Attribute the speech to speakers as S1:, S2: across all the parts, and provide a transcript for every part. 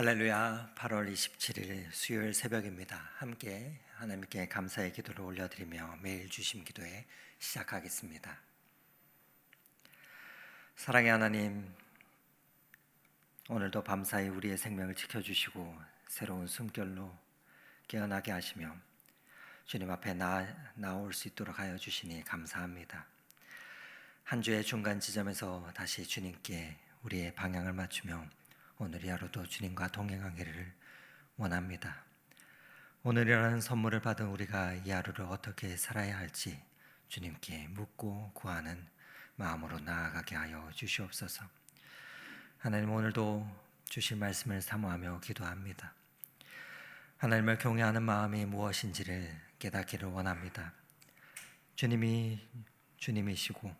S1: 할렐루야. 8월 27일 수요일 새벽입니다. 함께 하나님께 감사의 기도를 올려드리며 매일 주심 기도에 시작하겠습니다. 사랑의 하나님, 오늘도 밤사이 우리의 생명을 지켜주시고 새로운 숨결로 깨어나게 하시며 주님 앞에 나올 수 있도록 하여 주시니 감사합니다. 한 주의 중간 지점에서 다시 주님께 우리의 방향을 맞추며 오늘 이 하루도 주님과 동행하기를 원합니다. 오늘이라는 선물을 받은 우리가 이 하루를 어떻게 살아야 할지 주님께 묻고 구하는 마음으로 나아가게 하여 주시옵소서. 하나님, 오늘도 주실 말씀을 사모하며 기도합니다. 하나님을 경외하는 마음이 무엇인지를 깨닫기를 원합니다. 주님이 주님이시고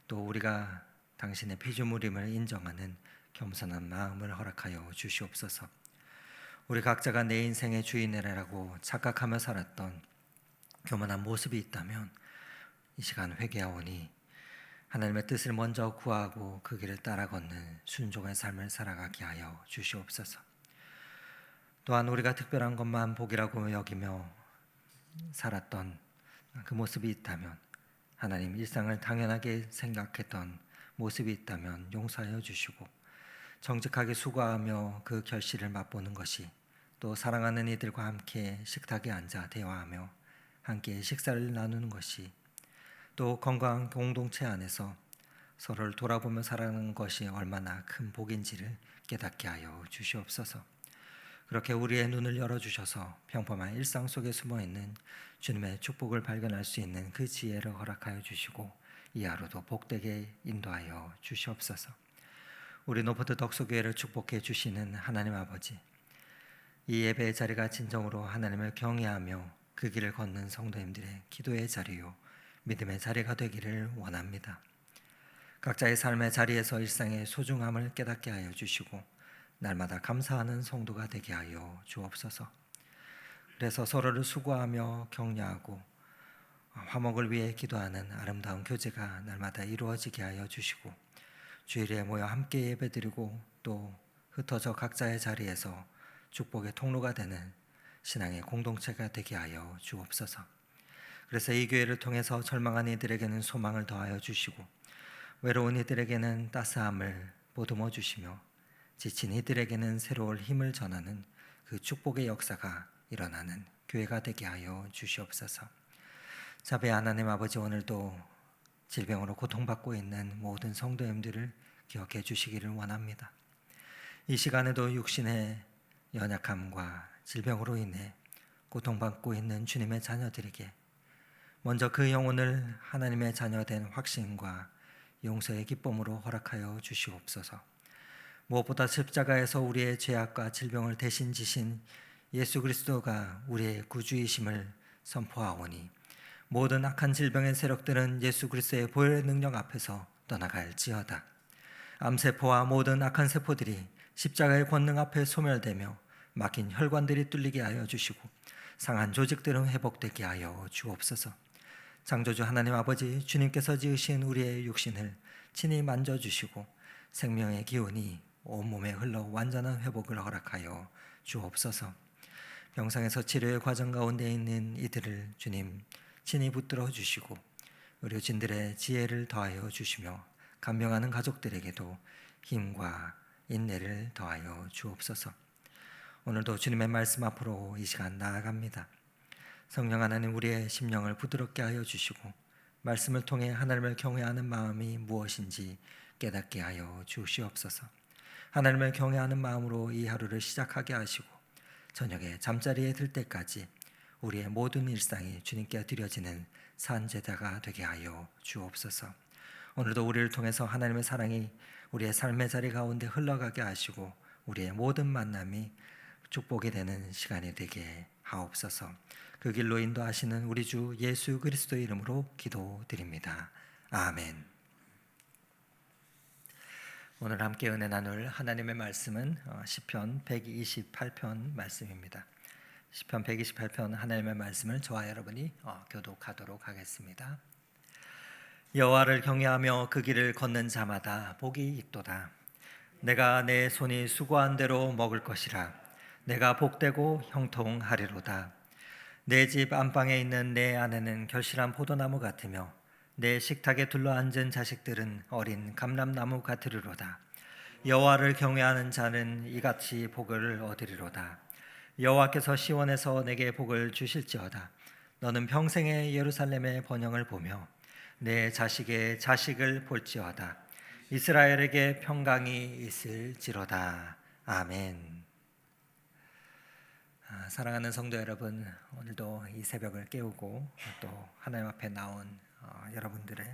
S1: 또 우리가 당신의 피조물임을 인정하는 겸손한 마음을 허락하여 주시옵소서. 우리 각자가 내 인생의 주인이라고 착각하며 살았던 교만한 모습이 있다면 이 시간 회개하오니 하나님의 뜻을 먼저 구하고 그 길을 따라 걷는 순종의 삶을 살아가게 하여 주시옵소서. 또한 우리가 특별한 것만 복이라고 여기며 살았던 그 모습이 있다면, 하나님 일상을 당연하게 생각했던 모습이 있다면 용서하여 주시고 정직하게 수고하며 그 결실을 맛보는 것이, 또 사랑하는 이들과 함께 식탁에 앉아 대화하며 함께 식사를 나누는 것이, 또 건강한 공동체 안에서 서로를 돌아보며 살아가는 것이 얼마나 큰 복인지를 깨닫게 하여 주시옵소서. 그렇게 우리의 눈을 열어주셔서 평범한 일상 속에 숨어있는 주님의 축복을 발견할 수 있는 그 지혜를 허락하여 주시고 이 하루도 복되게 인도하여 주시옵소서. 우리 노포트 덕소교회를 축복해 주시는 하나님 아버지, 이 예배의 자리가 진정으로 하나님을 경외하며 그 길을 걷는 성도님들의 기도의 자리요 믿음의 자리가 되기를 원합니다. 각자의 삶의 자리에서 일상의 소중함을 깨닫게 하여 주시고 날마다 감사하는 성도가 되게 하여 주옵소서. 그래서 서로를 수고하며 격려하고 화목을 위해 기도하는 아름다운 교제가 날마다 이루어지게 하여 주시고 주일에 모여 함께 예배드리고 또 흩어져 각자의 자리에서 축복의 통로가 되는 신앙의 공동체가 되게 하여 주옵소서. 그래서 이 교회를 통해서 절망한 이들에게는 소망을 더하여 주시고 외로운 이들에게는 따스함을 보듬어 주시며 지친 이들에게는 새로운 힘을 전하는 그 축복의 역사가 일어나는 교회가 되게 하여 주시옵소서. 자비 하나님 아버지, 오늘도 질병으로 고통받고 있는 모든 성도님들을 기억해 주시기를 원합니다. 이 시간에도 육신의 연약함과 질병으로 인해 고통받고 있는 주님의 자녀들에게 먼저 그 영혼을 하나님의 자녀된 확신과 용서의 기쁨으로 허락하여 주시옵소서. 무엇보다 십자가에서 우리의 죄악과 질병을 대신 지신 예수 그리스도가 우리의 구주이심을 선포하오니 모든 악한 질병의 세력들은 예수 그리스도의 보혈의 능력 앞에서 떠나갈지어다. 암세포와 모든 악한 세포들이 십자가의 권능 앞에 소멸되며 막힌 혈관들이 뚫리게 하여 주시고 상한 조직들은 회복되게 하여 주옵소서. 창조주 하나님 아버지, 주님께서 지으신 우리의 육신을 친히 만져주시고 생명의 기운이 온몸에 흘러 완전한 회복을 허락하여 주옵소서. 병상에서 치료의 과정 가운데 있는 이들을 주님 친히 붙들어 주시고 의료진들의 지혜를 더하여 주시며 간병하는 가족들에게도 힘과 인내를 더하여 주옵소서. 오늘도 주님의 말씀 앞으로 이 시간 나아갑니다. 성령 하나님, 우리의 심령을 부드럽게 하여 주시고 말씀을 통해 하나님을 경외하는 마음이 무엇인지 깨닫게 하여 주시옵소서. 하나님을 경외하는 마음으로 이 하루를 시작하게 하시고 저녁에 잠자리에 들 때까지 우리의 모든 일상이 주님께 드려지는 산제사가 되게 하여 주옵소서. 오늘도 우리를 통해서 하나님의 사랑이 우리의 삶의 자리 가운데 흘러가게 하시고 우리의 모든 만남이 축복이 되는 시간이 되게 하옵소서. 그 길로 인도하시는 우리 주 예수 그리스도의 이름으로 기도드립니다. 아멘. 오늘 함께 은혜 나눌 하나님의 말씀은 시편 128편 말씀입니다. 시편 128편 하나님의 말씀을 저와 여러분이 교독하도록 하겠습니다. 여호와를 경외하며 그 길을 걷는 자마다 복이 있도다. 내가 내 손이 수고한 대로 먹을 것이라. 내가 복되고 형통하리로다. 내 집 안방에 있는 내 아내는 결실한 포도나무 같으며 내 식탁에 둘러앉은 자식들은 어린 감람나무 같으리로다. 여호와를 경외하는 자는 이같이 복을 얻으리로다. 여호와께서 시온에서 내게 복을 주실지어다. 너는 평생에 예루살렘의 번영을 보며 내 자식의 자식을 볼지어다. 이스라엘에게 평강이 있을지로다. 아멘. 사랑하는 성도 여러분, 오늘도 이 새벽을 깨우고 또 하나님 앞에 나온 여러분들을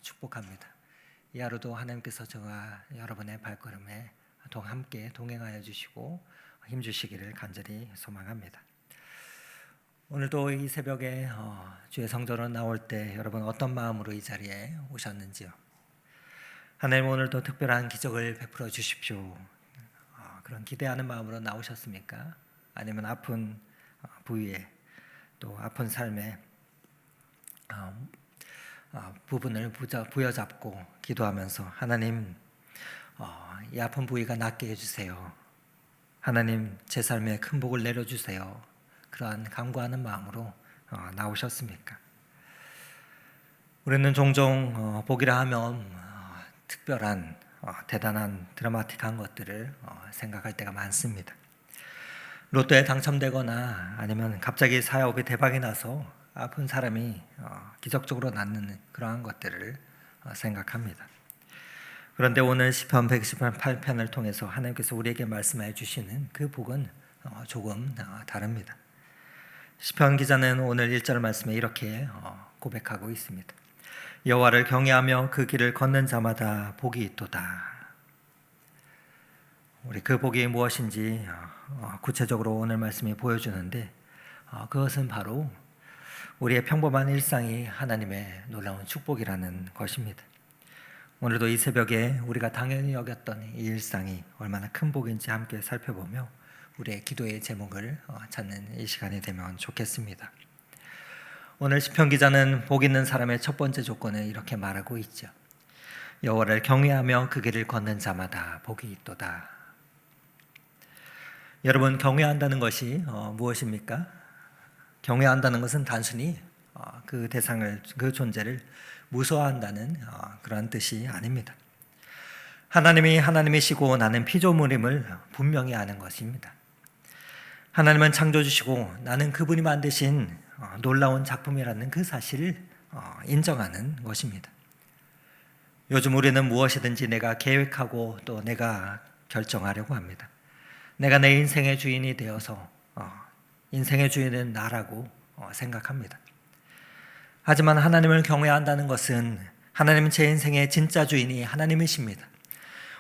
S1: 축복합니다. 이 하루도 하나님께서 저와 여러분의 발걸음에 함께 동행하여 주시고 힘주시기를 간절히 소망합니다. 오늘도 이 새벽에 주의 성전으로 나올 때 여러분 어떤 마음으로 이 자리에 오셨는지요? 하나님 오늘도 특별한 기적을 베풀어 주십시오. 그런 기대하는 마음으로 나오셨습니까? 아니면 아픈 부위에 또 아픈 삶에 부분을 부여잡고 기도하면서 하나님 이 아픈 부위가 낫게 해주세요. 하나님 제 삶에 큰 복을 내려주세요. 그러한 간구하는 마음으로 나오셨습니까? 우리는 종종 복이라 하면 특별한 대단한 드라마틱한 것들을 생각할 때가 많습니다. 로또에 당첨되거나 아니면 갑자기 사업이 대박이 나서 아픈 사람이 기적적으로 낫는 그러한 것들을 생각합니다. 그런데 오늘 시편 118편을 통해서 하나님께서 우리에게 말씀해 주시는 그 복은 조금 다릅니다. 시편 기자는 오늘 1절 말씀에 이렇게 고백하고 있습니다. 여호와를 경외하며 그 길을 걷는 자마다 복이 있도다. 우리 그 복이 무엇인지 구체적으로 오늘 말씀이 보여주는데 그것은 바로 우리의 평범한 일상이 하나님의 놀라운 축복이라는 것입니다. 오늘도 이 새벽에 우리가 당연히 여겼던 이 일상이 얼마나 큰 복인지 함께 살펴보며 우리의 기도의 제목을 찾는 이 시간이 되면 좋겠습니다. 오늘 시편 기자는 복 있는 사람의 첫 번째 조건을 이렇게 말하고 있죠. 여호와를 경외하며 그 길을 걷는 자마다 복이 있도다. 여러분, 경외한다는 것이 무엇입니까? 경외한다는 것은 단순히 그 대상을, 그 존재를 무서워한다는 그런 뜻이 아닙니다. 하나님이 하나님이시고 나는 피조물임을 분명히 아는 것입니다. 하나님은 창조주시고 나는 그분이 만드신 놀라운 작품이라는 그 사실을 인정하는 것입니다. 요즘 우리는 무엇이든지 내가 계획하고 또 내가 결정하려고 합니다. 내가 내 인생의 주인이 되어서 인생의 주인은 나라고 생각합니다. 하지만 하나님을 경외한다는 것은 하나님은 제 인생의 진짜 주인이 하나님이십니다.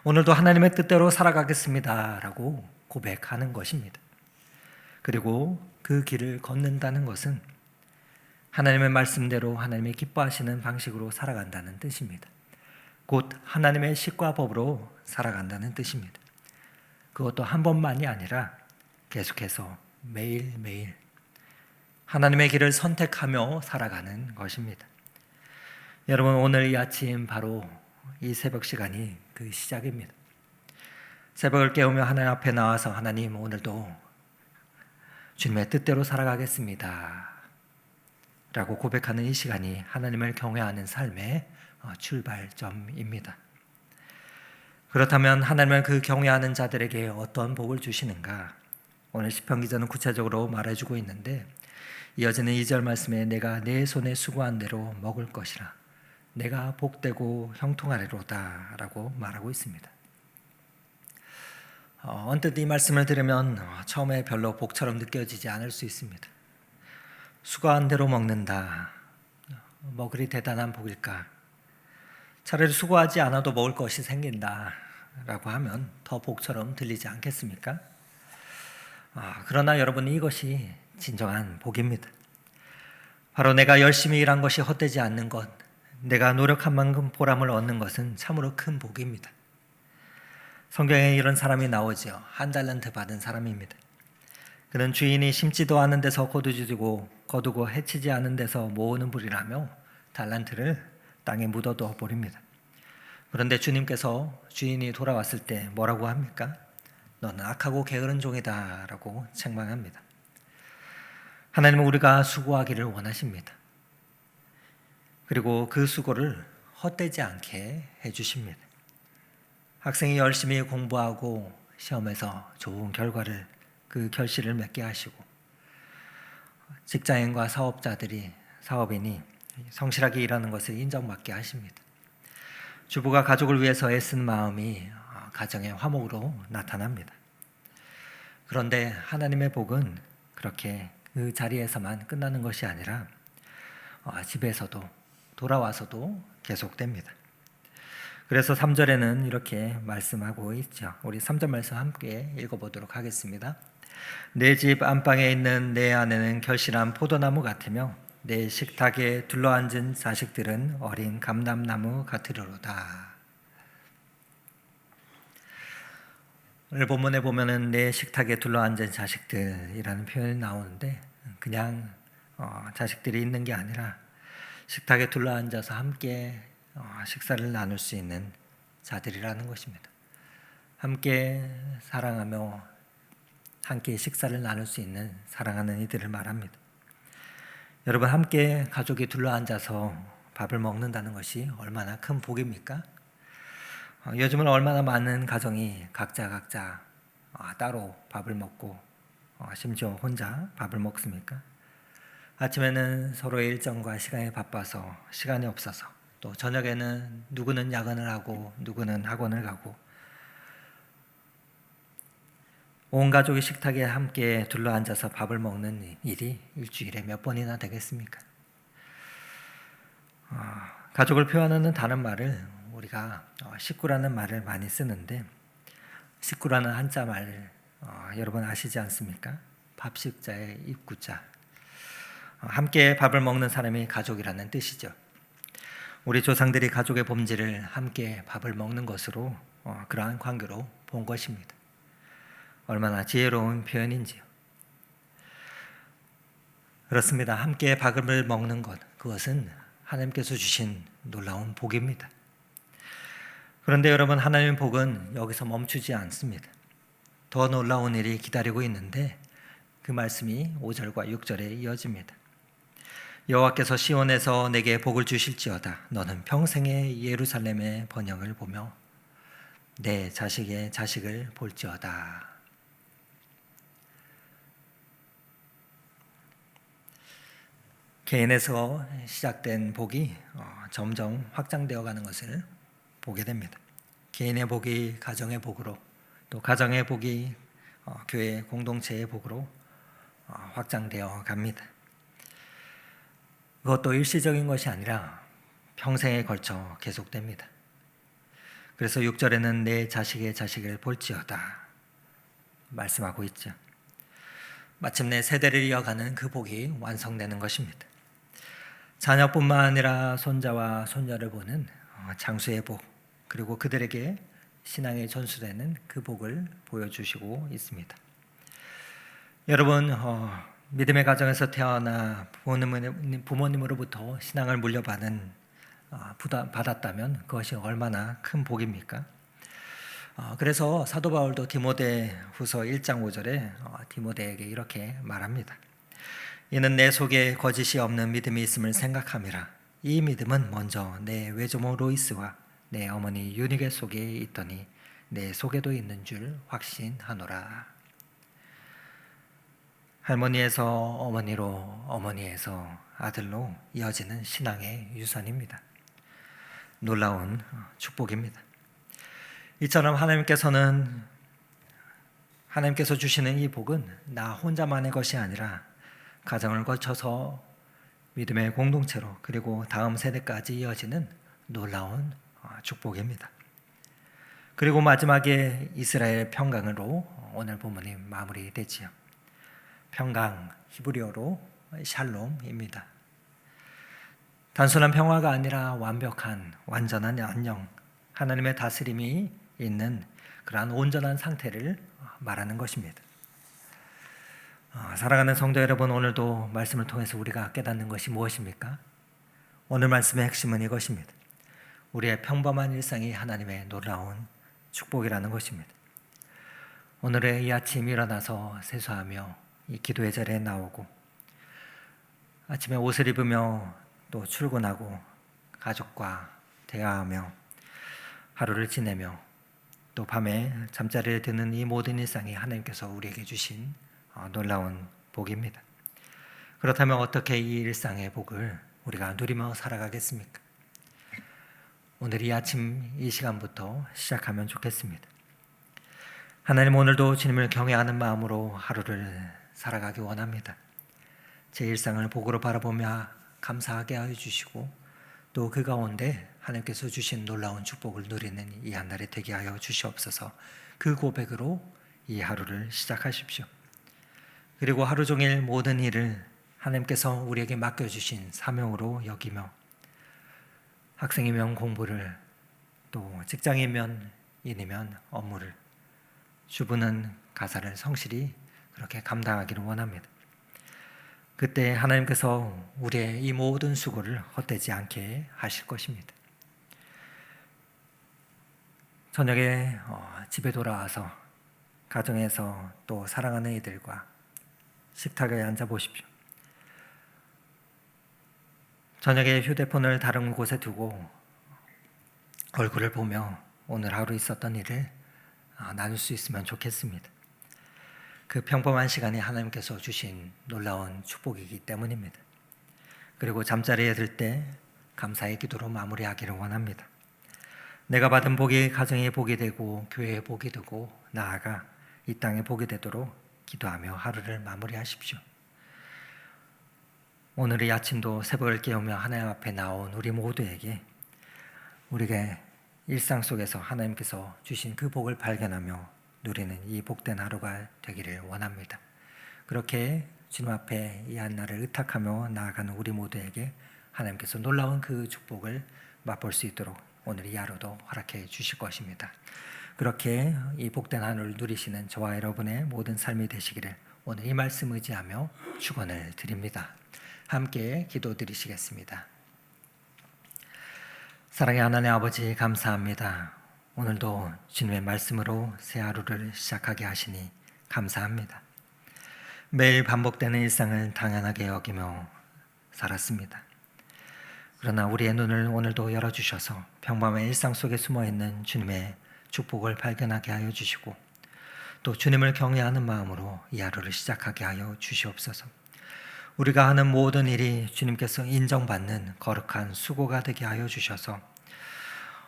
S1: 오늘도 하나님의 뜻대로 살아가겠습니다 라고 고백하는 것입니다. 그리고 그 길을 걷는다는 것은 하나님의 말씀대로 하나님이 기뻐하시는 방식으로 살아간다는 뜻입니다. 곧 하나님의 식과 법으로 살아간다는 뜻입니다. 그것도 한 번만이 아니라 계속해서 매일매일 하나님의 길을 선택하며 살아가는 것입니다. 여러분, 오늘 이 아침 바로 이 새벽 시간이 그 시작입니다. 새벽을 깨우며 하나님 앞에 나와서 하나님 오늘도 주님의 뜻대로 살아가겠습니다 라고 고백하는 이 시간이 하나님을 경외하는 삶의 출발점입니다. 그렇다면 하나님은 그 경외하는 자들에게 어떤 복을 주시는가? 오늘 시편 기자는 구체적으로 말해주고 있는데 이어지는 2절 말씀에 내가 내 손에 수고한 대로 먹을 것이라. 내가 복되고 형통하리로다 라고 말하고 있습니다. 언뜻 이 말씀을 들으면 처음에 별로 복처럼 느껴지지 않을 수 있습니다. 수고한 대로 먹는다. 뭐 그리 대단한 복일까? 차라리 수고하지 않아도 먹을 것이 생긴다 라고 하면 더 복처럼 들리지 않겠습니까? 그러나 여러분, 이것이 진정한 복입니다. 바로 내가 열심히 일한 것이 헛되지 않는 것, 내가 노력한 만큼 보람을 얻는 것은 참으로 큰 복입니다. 성경에 이런 사람이 나오죠. 1달란트 받은 사람입니다. 그는 주인이 심지도 않은 데서 거두고 해치지 않은 데서 모으는 불이라며 달란트를 땅에 묻어두어 버립니다. 그런데 주님께서 주인이 돌아왔을 때 뭐라고 합니까? 너는 악하고 게으른 종이다 라고 책망합니다. 하나님은 우리가 수고하기를 원하십니다. 그리고 그 수고를 헛되지 않게 해주십니다. 학생이 열심히 공부하고 시험에서 좋은 결과를 그 결실을 맺게 하시고, 직장인과 사업인이 성실하게 일하는 것을 인정받게 하십니다. 주부가 가족을 위해서 애쓴 마음이 가정의 화목으로 나타납니다. 그런데 하나님의 복은 그렇게 그 자리에서만 끝나는 것이 아니라 집에서도 돌아와서도 계속됩니다. 그래서 3절에는 이렇게 말씀하고 있죠. 우리 3절 말씀 함께 읽어보도록 하겠습니다. 내 집 안방에 있는 내 아내는 결실한 포도나무 같으며 내 식탁에 둘러앉은 자식들은 어린 감람나무 같으리로다. 오늘 본문에 보면은 내 식탁에 둘러앉은 자식들이라는 표현이 나오는데, 그냥 자식들이 있는 게 아니라 식탁에 둘러앉아서 함께 식사를 나눌 수 있는 자들이라는 것입니다. 함께 사랑하며 함께 식사를 나눌 수 있는 사랑하는 이들을 말합니다. 여러분, 함께 가족이 둘러앉아서 밥을 먹는다는 것이 얼마나 큰 복입니까? 요즘은 얼마나 많은 가정이 각자 따로 밥을 먹고 심지어 혼자 밥을 먹습니까? 아침에는 서로의 일정과 시간에 바빠서 시간이 없어서, 또 저녁에는 누구는 야근을 하고 누구는 학원을 가고, 온 가족이 식탁에 함께 둘러앉아서 밥을 먹는 일이 일주일에 몇 번이나 되겠습니까? 가족을 표현하는 다른 말을 우리가 식구라는 말을 많이 쓰는데, 식구라는 한자 말 여러분 아시지 않습니까? 밥식자의 입구자. 함께 밥을 먹는 사람이 가족이라는 뜻이죠. 우리 조상들이 가족의 본질을 함께 밥을 먹는 것으로 그러한 관계로 본 것입니다. 얼마나 지혜로운 표현인지요. 그렇습니다. 함께 밥을 먹는 것, 그것은 하나님께서 주신 놀라운 복입니다. 그런데 여러분, 하나님의 복은 여기서 멈추지 않습니다. 더 놀라운 일이 기다리고 있는데 그 말씀이 5절과 6절에 이어집니다. 여호와께서 시온에서 내게 복을 주실지어다. 너는 평생에 예루살렘의 번영을 보며 내 자식의 자식을 볼지어다. 개인에서 시작된 복이 점점 확장되어 가는 것을 보게 됩니다. 개인의 복이 가정의 복으로, 또 가정의 복이 교회 공동체의 복으로 확장되어 갑니다. 그것도 일시적인 것이 아니라 평생에 걸쳐 계속됩니다. 그래서 6절에는 내 자식의 자식을 볼지어다 말씀하고 있죠. 마침내 세대를 이어가는 그 복이 완성되는 것입니다. 자녀뿐만 아니라 손자와 손녀를 보는 장수의 복, 그리고 그들에게 신앙의 전수되는 그 복을 보여주시고 있습니다. 여러분, 믿음의 가정에서 태어나 부모님으로부터 신앙을 물려받았다면 그것이 얼마나 큰 복입니까? 그래서 사도 바울도 디모데후서 1장 5절에 디모데에게 이렇게 말합니다. 이는 내 속에 거짓이 없는 믿음이 있음을 생각함이라. 이 믿음은 먼저 내 외조모 로이스와 내 어머니 유니게 속에 있더니 내 속에도 있는 줄 확신하노라. 할머니에서 어머니로, 어머니에서 아들로 이어지는 신앙의 유산입니다. 놀라운 축복입니다. 이처럼 하나님께서 주시는 이 복은 나 혼자만의 것이 아니라 가정을 거쳐서 믿음의 공동체로, 그리고 다음 세대까지 이어지는 놀라운 축복입니다. 그리고 마지막에 이스라엘 평강으로 오늘 본문이 마무리되지요. 평강, 히브리어로 샬롬입니다. 단순한 평화가 아니라 완벽한, 완전한 안녕, 하나님의 다스림이 있는 그러한 온전한 상태를 말하는 것입니다. 사랑하는 성도 여러분, 오늘도 말씀을 통해서 우리가 깨닫는 것이 무엇입니까? 오늘 말씀의 핵심은 이것입니다. 우리의 평범한 일상이 하나님의 놀라운 축복이라는 것입니다. 오늘의 이 아침 일어나서 세수하며 이 기도의 자리에 나오고 아침에 옷을 입으며 또 출근하고 가족과 대화하며 하루를 지내며 또 밤에 잠자리에 드는 이 모든 일상이 하나님께서 우리에게 주신 놀라운 복입니다. 그렇다면 어떻게 이 일상의 복을 우리가 누리며 살아가겠습니까? 오늘 이 아침 이 시간부터 시작하면 좋겠습니다. 하나님, 오늘도 주님을 경외하는 마음으로 하루를 살아가기 원합니다. 제 일상을 복으로 바라보며 감사하게 하여 주시고 또 그 가운데 하나님께서 주신 놀라운 축복을 누리는 이 한날이 되게 하여 주시옵소서. 그 고백으로 이 하루를 시작하십시오. 그리고 하루 종일 모든 일을 하나님께서 우리에게 맡겨주신 사명으로 여기며 학생이면 공부를, 또 직장이면 일이면 업무를, 주부는 가사를 성실히 그렇게 감당하기를 원합니다. 그때 하나님께서 우리의 이 모든 수고를 헛되지 않게 하실 것입니다. 저녁에 집에 돌아와서 가정에서 또 사랑하는 이들과 식탁에 앉아 보십시오. 저녁에 휴대폰을 다른 곳에 두고 얼굴을 보며 오늘 하루 있었던 일을 나눌 수 있으면 좋겠습니다. 그 평범한 시간이 하나님께서 주신 놀라운 축복이기 때문입니다. 그리고 잠자리에 들 때 감사의 기도로 마무리하기를 원합니다. 내가 받은 복이 가정의 복이 되고 교회의 복이 되고 나아가 이 땅의 복이 되도록 기도하며 하루를 마무리하십시오. 오늘 이 아침도 새벽을 깨우며 하나님 앞에 나온 우리 모두에게 우리가 일상 속에서 하나님께서 주신 그 복을 발견하며 누리는 이 복된 하루가 되기를 원합니다. 그렇게 주님 앞에 이 한날을 의탁하며 나아가는 우리 모두에게 하나님께서 놀라운 그 축복을 맛볼 수 있도록 오늘 이 하루도 허락해 주실 것입니다. 그렇게 이 복된 하루를 누리시는 저와 여러분의 모든 삶이 되시기를 오늘 이 말씀 의지하며 축원을 드립니다. 함께 기도드리시겠습니다. 사랑의 하나님 아버지, 감사합니다. 오늘도 주님의 말씀으로 새 하루를 시작하게 하시니 감사합니다. 매일 반복되는 일상을 당연하게 여기며 살았습니다. 그러나 우리의 눈을 오늘도 열어주셔서 평범한 일상 속에 숨어있는 주님의 축복을 발견하게 하여 주시고 또 주님을 경외하는 마음으로 이 하루를 시작하게 하여 주시옵소서. 우리가 하는 모든 일이 주님께서 인정받는 거룩한 수고가 되게 하여 주셔서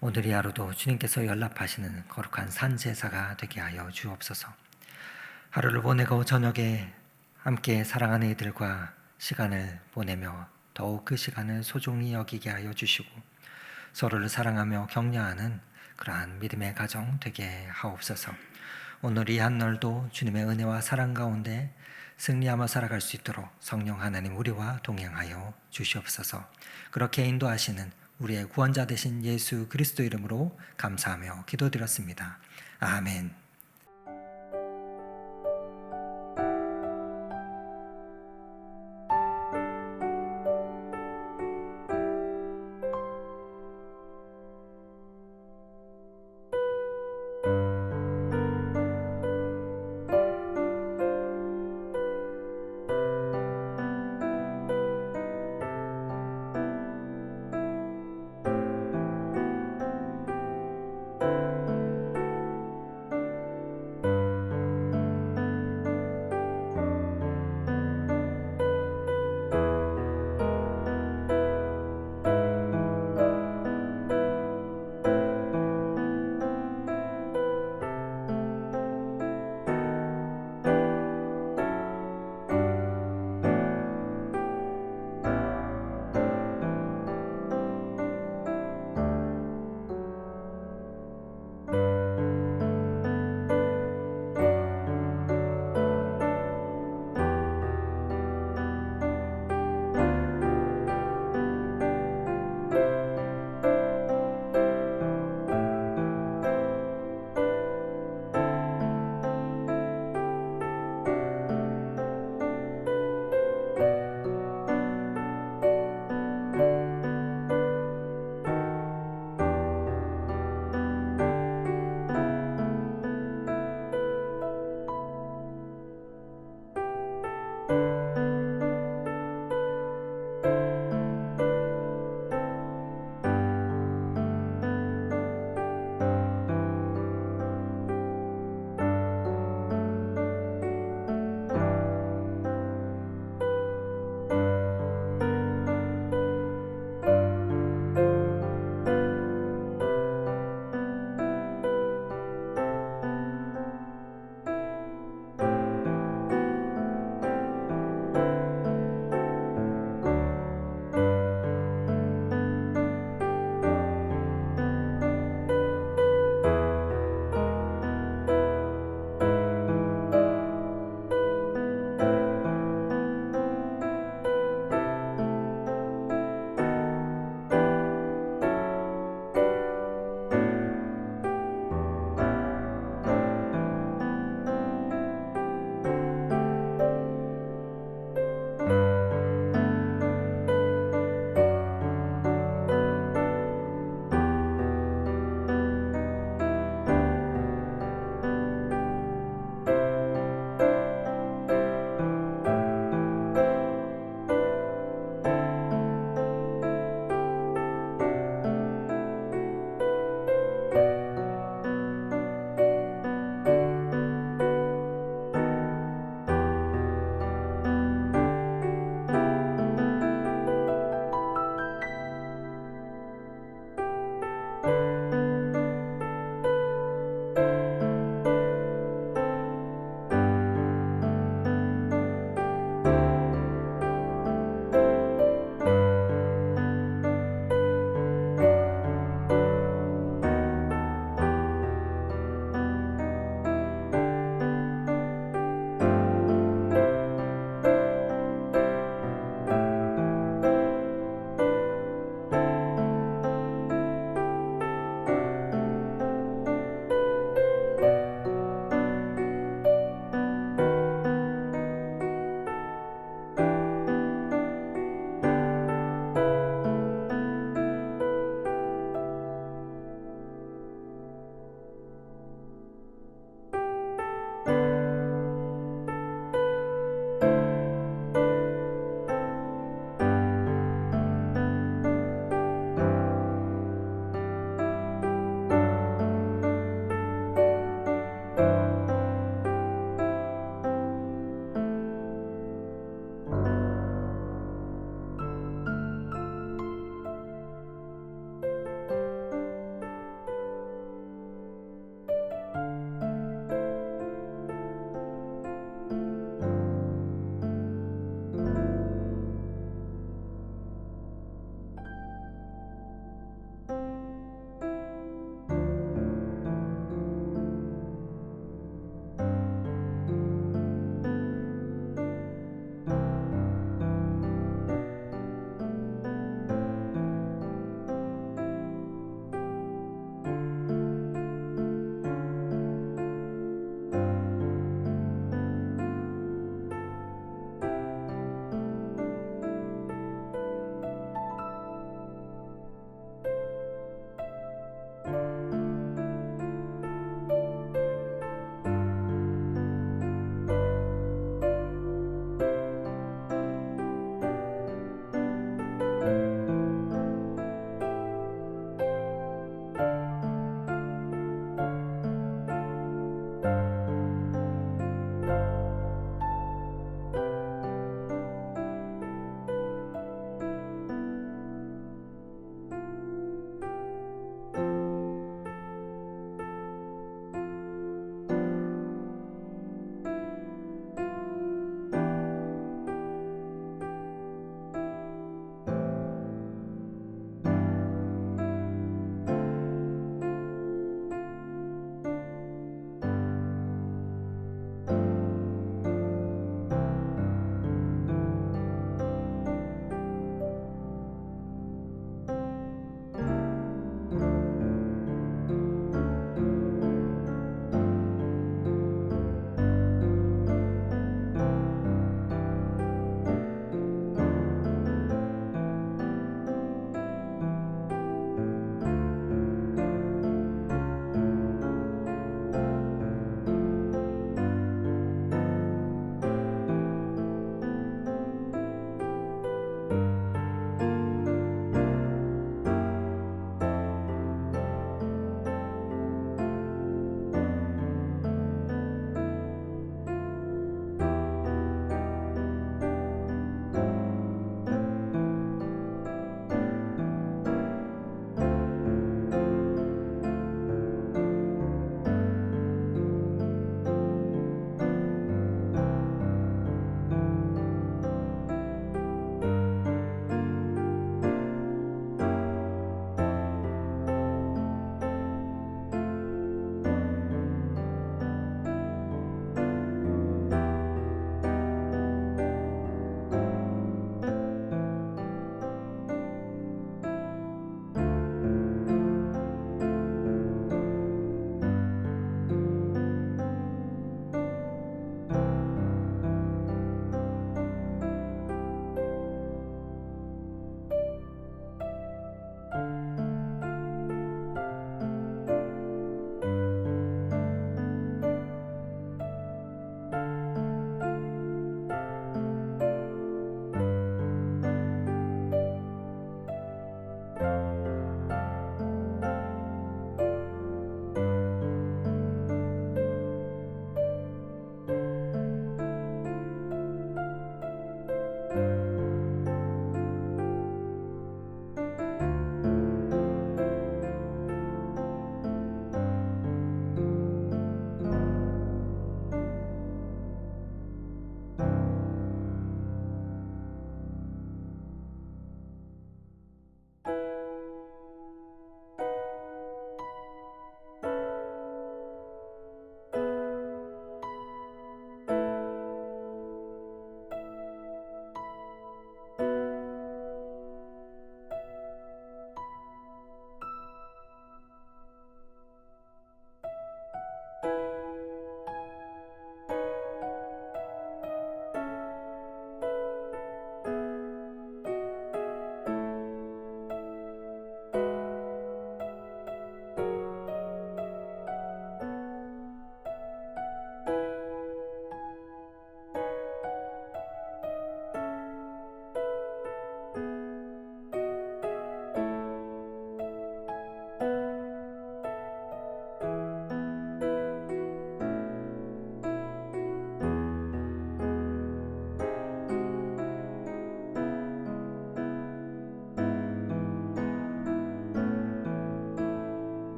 S1: 오늘 이 하루도 주님께서 연락하시는 거룩한 산제사가 되게 하여 주옵소서. 하루를 보내고 저녁에 함께 사랑하는 이들과 시간을 보내며 더욱 그 시간을 소중히 여기게 하여 주시고 서로를 사랑하며 격려하는 그러한 믿음의 가정 되게 하옵소서. 오늘 이 한날도 주님의 은혜와 사랑 가운데 승리하며 살아갈 수 있도록 성령 하나님 우리와 동행하여 주시옵소서. 그렇게 인도하시는 우리의 구원자 되신 예수 그리스도 이름으로 감사하며 기도드렸습니다. 아멘.